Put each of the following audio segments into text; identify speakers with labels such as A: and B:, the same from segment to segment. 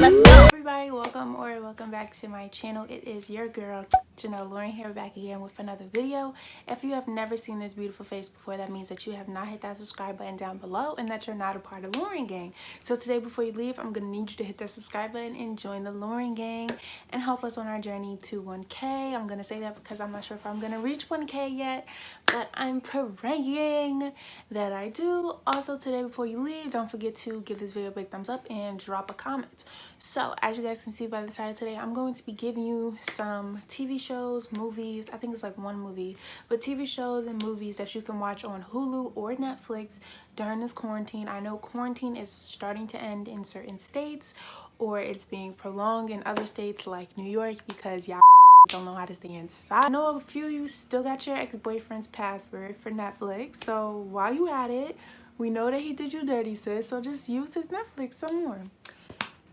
A: let's go.
B: Everybody, welcome back to my channel. It is your girl Janel Lauren here, back again with another video. If you have never seen this beautiful face before, that means that you have not hit that subscribe button down below and that you're not a part of Lauren Gang. So today, before you leave, I'm gonna need you to hit that subscribe button and join the Lauren Gang and help us on our journey to 1K. I'm gonna say that because I'm not sure if I'm gonna reach 1K yet, but I'm praying that I do. Also today, before you leave, don't forget to give this video a big thumbs up and drop a comment. So as you guys can see by the title today, I'm going to be giving you some TV shows, movies, I think it's like one movie, but TV shows and movies that you can watch on Hulu or Netflix during this quarantine. I know quarantine is starting to end in certain states, or it's being prolonged in other states like New York because y'all don't know how to stay inside. I know a few of you still got your ex-boyfriend's password for Netflix, so while you at it, we know that he did you dirty, sis, so just use his Netflix some more.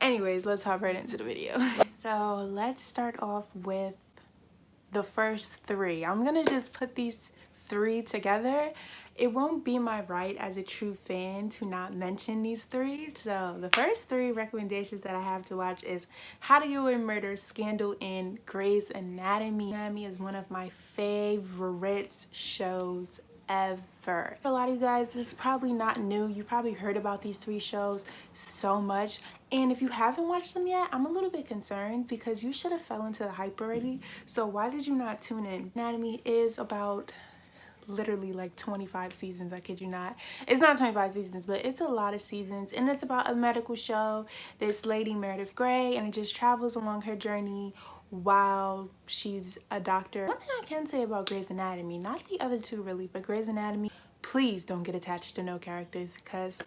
B: Anyways, let's hop right into the video. So let's start off with the first three. I'm gonna just put these three together. It won't be my right as a true fan to not mention these three. So the first three recommendations that I have to watch is How to Get Away with Murder, Scandal, and Grey's Anatomy. Anatomy is one of my favorite shows ever. For a lot of you guys, this is probably not new. You probably heard about these three shows so much, and if you haven't watched them yet, I'm a little bit concerned because you should have fell into the hype already. So why did you not tune in? Anatomy is about literally like 25 seasons, I kid you not. It's not 25 seasons, but it's a lot of seasons, and it's about a medical show. This lady, Meredith Grey, and it just travels along her journey while she's a doctor. One thing I can say about Grey's Anatomy, not the other two really, but Grey's Anatomy, please don't get attached to no characters because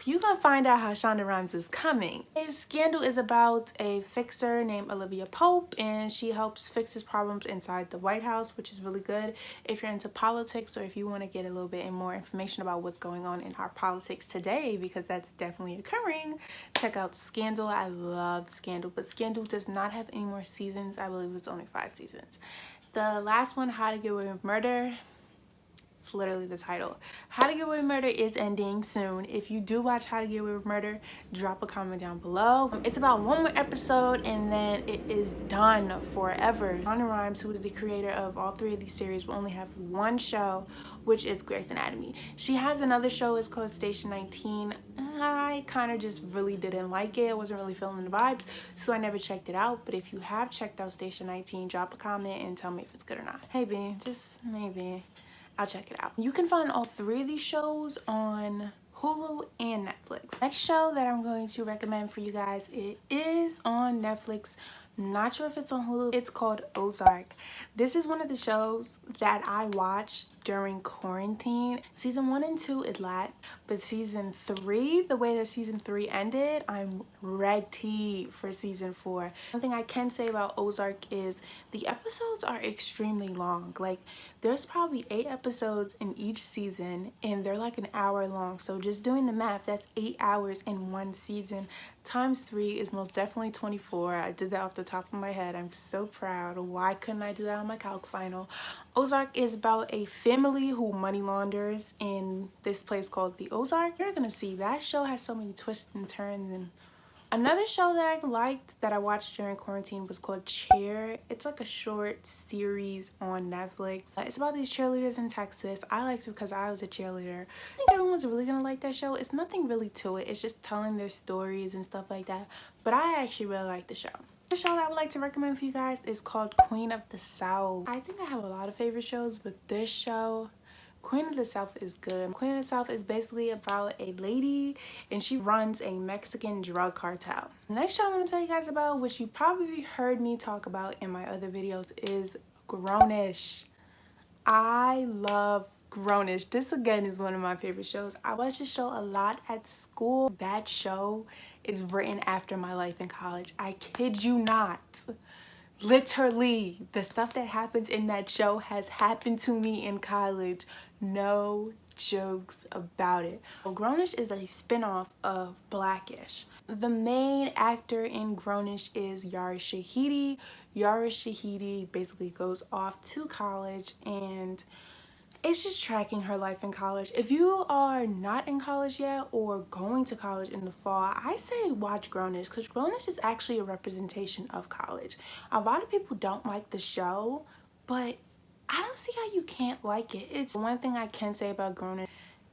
B: you're gonna find out how Shonda Rhimes is coming. Scandal is about a fixer named Olivia Pope, and she helps fix his problems inside the White House, which is really good if you're into politics or if you want to get a little bit more information about what's going on in our politics today, because that's definitely occurring. Check out Scandal. I loved Scandal, but Scandal does not have any more seasons. I believe it's only 5 seasons. The last one, How to Get Away with Murder, it's literally the title. How to Get Away with Murder is ending soon. If you do watch How to Get Away with Murder, drop a comment down below. It's about one more episode and then it is done forever. Shonda Rhimes, who is the creator of all 3 of these series, will only have one show, which is Grey's Anatomy. She has another show, it's called Station 19. I kind of just really didn't like it. I wasn't really feeling the vibes, so I never checked it out. But if you have checked out Station 19, drop a comment and tell me if it's good or not. Maybe, just maybe. I'll check it out. You can find all 3 of these shows on Hulu and Netflix. Next show that I'm going to recommend for you guys, it is on Netflix. Not sure if it's on Hulu. It's called Ozark. This is one of the shows that I watched during quarantine. Season 1 and 2 is lat, but season 3, the way that season 3 ended, I'm ready for season 4. One thing I can say about Ozark is the episodes are extremely long. Like, there's probably 8 episodes in each season, and they're like an hour long. So just doing the math, that's 8 hours in one season. Times 3 is most definitely 24. I did that off the top of my head. I'm so proud. Why couldn't I do that on my calc final? Ozark is about a family who money launders in this place called the Ozark. You're gonna see that show has so many twists and turns. And another show that I liked that I watched during quarantine was called Cheer. It's like a short series on Netflix. It's about these cheerleaders in Texas. I liked it because I was a cheerleader. I think everyone's really gonna like that show. It's nothing really to it. It's just telling their stories and stuff like that. But I actually really like the show. The show that I would like to recommend for you guys is called Queen of the South. I think I have a lot of favorite shows, but this show, Queen of the South, is good. Queen of the South is basically about a lady and she runs a Mexican drug cartel. The next show I'm going to tell you guys about, which you probably heard me talk about in my other videos, is Grownish. I love Grownish. This again is one of my favorite shows. I watched this show a lot at school. That show is written after my life in college. I kid you not. Literally, the stuff that happens in that show has happened to me in college. No jokes about it. Well, Grownish is a spin-off of Blackish. The main actor in Grownish is Yara Shahidi. Yara Shahidi basically goes off to college and It's just tracking her life in college. If you are not in college yet or going to college in the fall, I say watch Grownish, because Grownish is actually a representation of college. A lot of people don't like the show, but I don't see how you can't like it. It's one thing I can say about Grownish.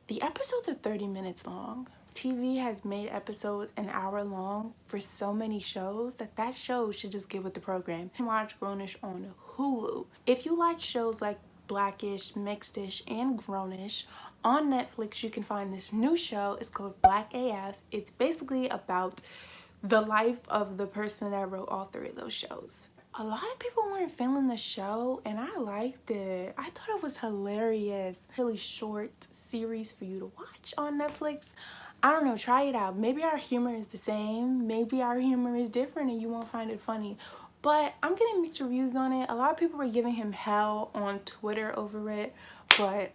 B: The episodes are 30 minutes long. TV has made episodes an hour long for so many shows that show should just get with the program. You can watch Grownish on Hulu. If you like shows like Blackish, Mixedish, and Grownish, on Netflix you can find this new show. It's called Black AF. It's basically about the life of the person that wrote all three of those shows. A lot of people weren't feeling the show, and I liked it. I thought it was hilarious. Really short series for you to watch on Netflix. I don't know, try it out. Maybe our humor is the same. Maybe our humor is different and you won't find it funny. But I'm getting mixed reviews on it. A lot of people were giving him hell on Twitter over it, but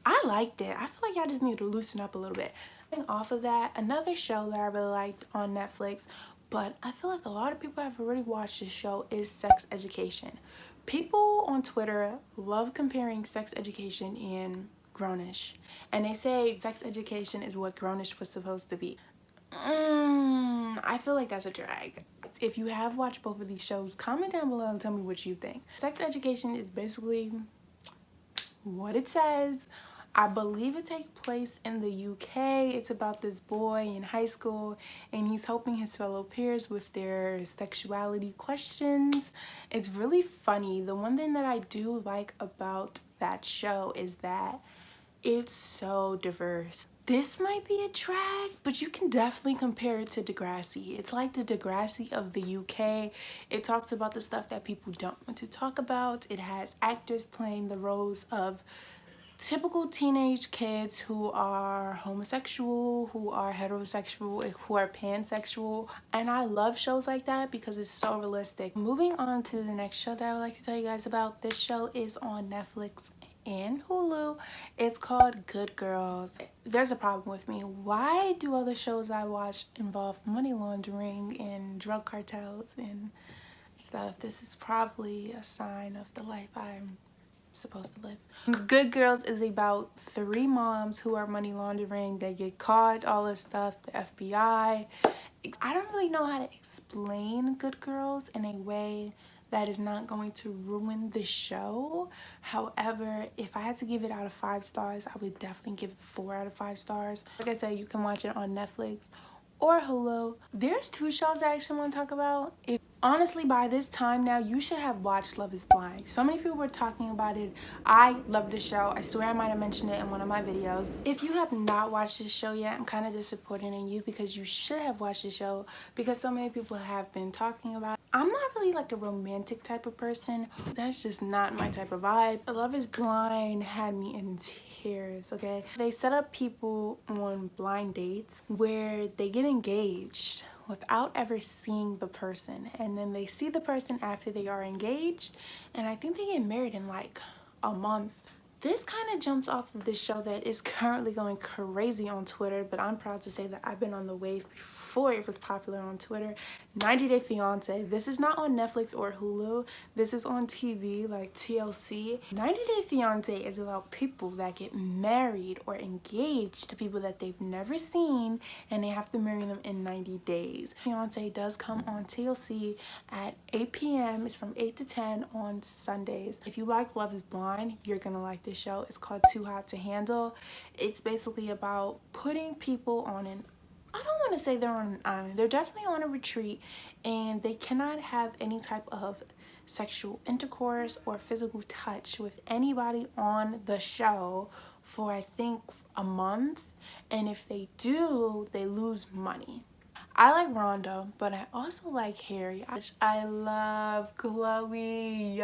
B: I liked it. I feel like y'all just need to loosen up a little bit. Off of that, another show that I really liked on Netflix, but I feel like a lot of people have already watched this show, is Sex Education. People on Twitter love comparing Sex Education and Grownish, and they say Sex Education is what Grownish was supposed to be. I feel like that's a drag. If you have watched both of these shows, comment down below and tell me what you think. Sex Education is basically what it says. I believe it takes place in the UK. It's about this boy in high school and he's helping his fellow peers with their sexuality questions. It's really funny. The one thing that I do like about that show is that it's so diverse. This might be a drag, but you can definitely compare it to Degrassi. It's like the Degrassi of the UK. It talks about the stuff that people don't want to talk about. It has actors playing the roles of typical teenage kids who are homosexual, who are heterosexual, who are pansexual, and I love shows like that because it's so realistic. Moving on to the next show that I would like to tell you guys about. This show is on Netflix and Hulu. It's called Good Girls. There's a problem with me. Why do all the shows I watch involve money laundering and drug cartels and stuff? This is probably a sign of the life I'm supposed to live. Good Girls is about three moms who are money laundering. They get caught, all this stuff, the FBI. I don't really know how to explain Good Girls in a way that is not going to ruin the show. However, if I had to give it out of 5 stars, I would definitely give it 4 out of 5 stars. Like I said, you can watch it on Netflix or Hulu. There's 2 shows I actually want to talk about. Honestly, by this time now, you should have watched Love is Blind. So many people were talking about it. I love this show. I swear I might have mentioned it in one of my videos. If you have not watched this show yet, I'm kind of disappointed in you because you should have watched the show because so many people have been talking about it. I'm not really like a romantic type of person. That's just not my type of vibe. Love is Blind had me in tears, okay? They set up people on blind dates where they get engaged without ever seeing the person, and then they see the person after they are engaged, and I think they get married in like a month. This kind of jumps off of this show that is currently going crazy on Twitter, but I'm proud to say that I've been on the wave before it was popular on Twitter. 90 Day Fiance. This is not on Netflix or Hulu. This is on TV like TLC. 90 Day Fiance is about people that get married or engaged to people that they've never seen, and they have to marry them in 90 days. Fiance does come on TLC at 8 p.m. It's from 8 to 10 on Sundays. If you like Love is Blind, you're gonna like this show. It's called Too Hot to Handle. It's basically about putting people on an, I don't want to say they're on an island. They're definitely on a retreat, and they cannot have any type of sexual intercourse or physical touch with anybody on the show for I think a month, and if they do, they lose money. I like Rondo, but I also like Harry. I love Chloe.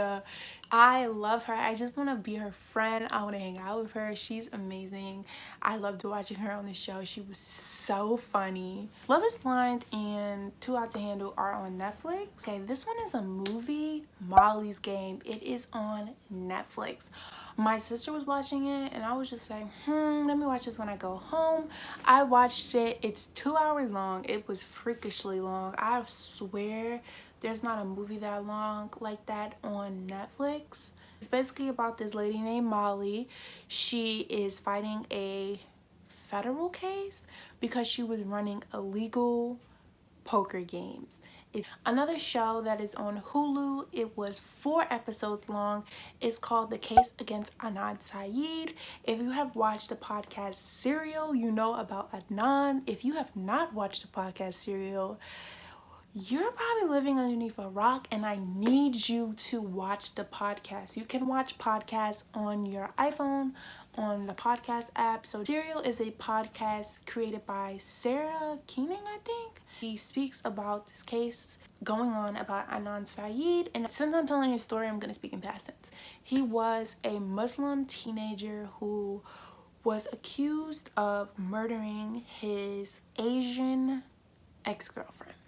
B: I love her. I just want to be her friend. I want to hang out with her. She's amazing. I loved watching her on the show. She was so funny. Love is Blind and Too Hot to Handle are on Netflix. Okay, this one is a movie, Marleys Game. It is on Netflix. My sister was watching it and I was just like, let me watch this when I go home. I watched it. It's 2 hours long. It was freakishly long. I swear there's not a movie that long like that on Netflix. It's basically about this lady named Molly. She is fighting a federal case because she was running illegal poker games. It's another show that is on Hulu. It was 4 episodes long. It's called The Case Against Adnan Syed. If you have watched the podcast Serial, you know about Adnan. If you have not watched the podcast Serial, you're probably living underneath a rock, and I need you to watch the podcast. You can watch podcasts on your iPhone, on the podcast app. So Serial is a podcast created by Sarah Keenan, I think. He speaks about this case going on about Adnan Syed, and since I'm telling his story, I'm going to speak in past tense. He was a Muslim teenager who was accused of murdering his Asian ex-girlfriend.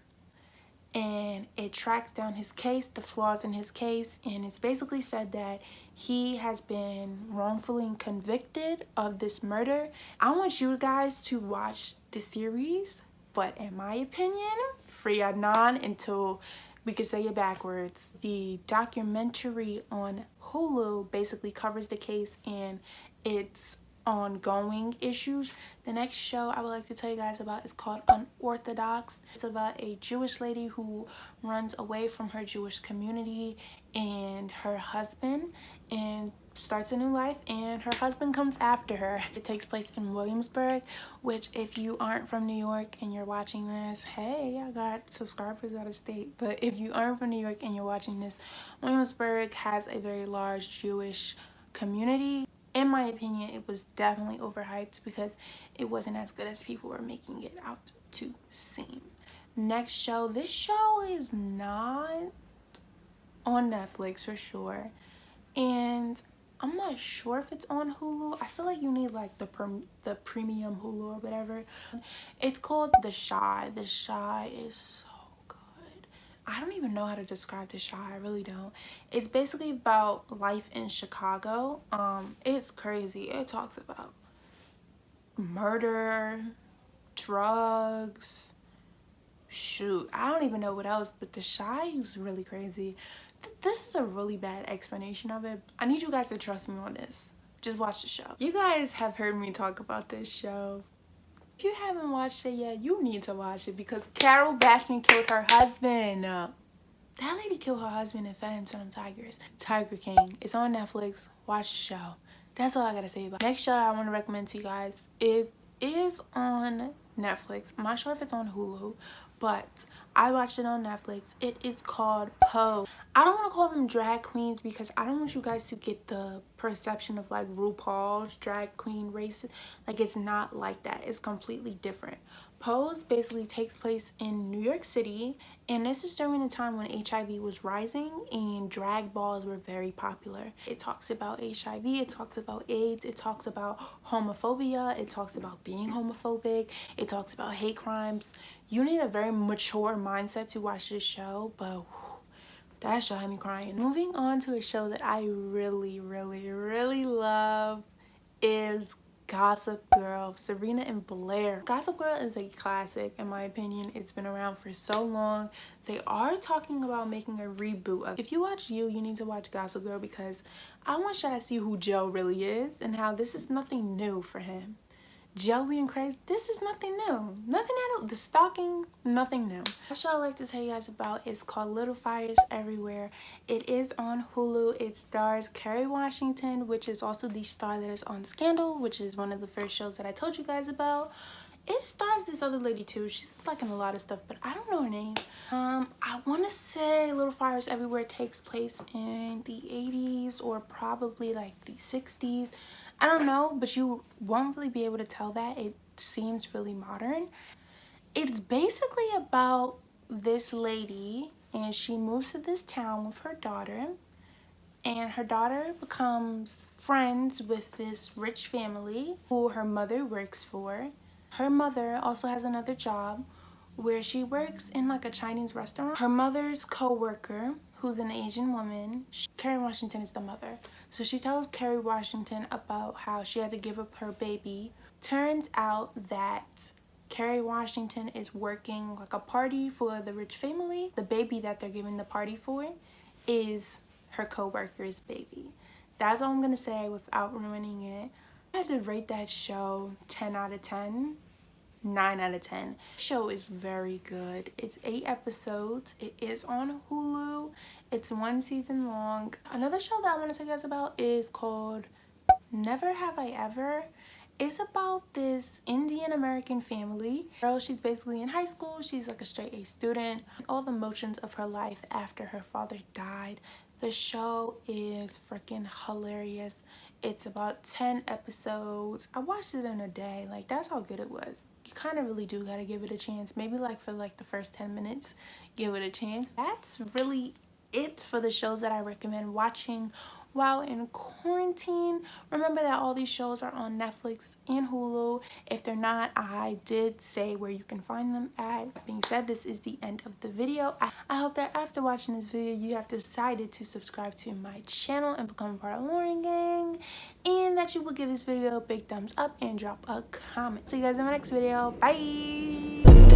B: And it tracks down his case, the flaws in his case, and it's basically said that he has been wrongfully convicted of this murder. I want you guys to watch the series, but in my opinion, free Adnan until we could say it backwards. The documentary on Hulu basically covers the case and its ongoing issues. The next show I would like to tell you guys about is called Unorthodox. It's about a Jewish lady who runs away from her Jewish community and her husband and starts a new life, and her husband comes after her. It takes place in Williamsburg, which if you aren't from New York and you're watching this, hey, I got subscribers out of state, but if you aren't from New York and you're watching this, Williamsburg has a very large Jewish community. In my opinion, it was definitely overhyped because it wasn't as good as people were making it out to seem. Next show, this show is not on Netflix for sure, and I'm not sure if it's on Hulu. I feel like you need like the premium Hulu or whatever. It's called The Chi. The Chi is so good. I don't even know how to describe The Chi. I really don't. It's basically about life in Chicago. It's crazy. It talks about murder, drugs. Shoot, I don't even know what else, but The Chi is really crazy. This is a really bad explanation of it. I need you guys to trust me on this. Just watch the show. You guys have heard me talk about this show. If you haven't watched it yet, you need to watch it because Carol Baskin killed her husband. That lady killed her husband and fed him to them tigers. Tiger King. It's on Netflix. Watch the show. That's all I gotta say about it. Next show I want to recommend to you guys. It is on Netflix. I'm not sure if it's on Hulu, but I watched it on Netflix. It is called Pose. I don't want to call them drag queens because I don't want you guys to get the perception of like RuPaul's drag queen race. Like, it's not like that. It's completely different. Pose basically takes place in New York City, and this is during the time when HIV was rising and drag balls were very popular. It talks about HIV, it talks about AIDS, it talks about homophobia, it talks about being homophobic, it talks about hate crimes. You need a very mature mindset to watch this show, but that show had me crying. Moving on to a show that I really love is Gossip Girl, Serena and Blair. Gossip Girl is a classic in my opinion. It's been around for so long. They are talking about making a reboot of it. If you watch You need to watch Gossip Girl because I want you to see who Joe really is and how this is nothing new for him. Joe being crazy, this is nothing new. Nothing at all. The stalking, nothing new. The show I'd like to tell you guys about is called Little Fires Everywhere. It is on Hulu. It stars Kerry Washington, which is also the star that is on Scandal, which is one of the first shows that I told you guys about. It stars this other lady too. She's like in a lot of stuff, but I don't know her name. I want to say Little Fires Everywhere takes place in the 80s or probably like the 60s. I don't know, but you won't really be able to tell that. It seems really modern. It's basically about this lady, and she moves to this town with her daughter, and her daughter becomes friends with this rich family who her mother works for. Her mother also has another job where she works in like a Chinese restaurant. Her mother's co-worker, who's an Asian woman, Kerry Washington is the mother. So she tells Kerry Washington about how she had to give up her baby. Turns out that Kerry Washington is working like a party for the rich family. The baby that they're giving the party for is her co-worker's baby. That's all I'm gonna say without ruining it. I had to rate that show 10 out of 10. 9 out of 10. The show is very good. It's 8 episodes. It is on Hulu. It's 1 season long. Another show that I want to tell you guys about is called Never Have I Ever. It's about this Indian American family. Girl, she's basically in high school. She's like a straight A student. All the motions of her life after her father died. The show is freaking hilarious. It's about 10 episodes. I watched it in a day. Like, that's how good it was. You kind of really do gotta give it a chance. Maybe like for like the first 10 minutes, give it a chance. That's really it for the shows that I recommend watching while in quarantine. Remember that all these shows are on Netflix and Hulu. If they're not, I did say where you can find them at. That being said, this is the end of the video. I hope that after watching this video, you have decided to subscribe to my channel and become a part of Marleys Gang, and that you will give this video a big thumbs up and drop a comment. See you guys in my next video. Bye!